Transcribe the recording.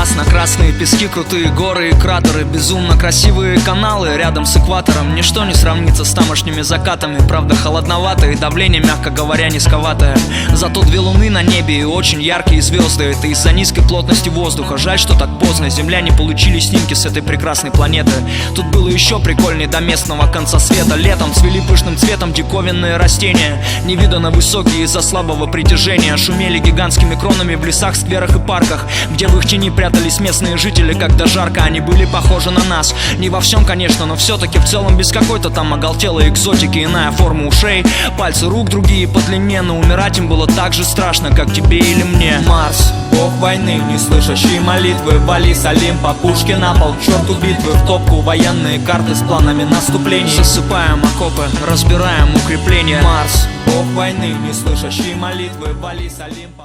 Красно-красные пески, крутые горы и кратеры, безумно красивые каналы рядом с экватором. Ничто не сравнится с тамошними закатами. Правда холодновато и давление, мягко говоря, низковатое. Зато две луны на небе и очень яркие звезды. Это из-за низкой плотности воздуха. Жаль, что так поздно земляне получили снимки с этой прекрасной планеты. Тут было еще прикольней до местного конца света. Летом цвели пышным цветом диковинные растения, невиданно высокие из-за слабого притяжения. Шумели гигантскими кронами в лесах, скверах и парках, где в их тени прятались местные жители. Когда жарко, они были похожи на нас. Не во всем, конечно, но все-таки в целом без какой-то там оголтелой экзотики. Иная форма ушей, пальцы рук другие по длине, но умирать им было так же страшно, как тебе или мне. Марс, бог войны, не слышащий молитвы, вали с Олимпа пушки на пол, к черту битвы. В топку военные карты с планами наступлений. Засыпаем окопы, разбираем укрепления. Марс, бог войны, не слышащий молитвы, вали с Олимпа.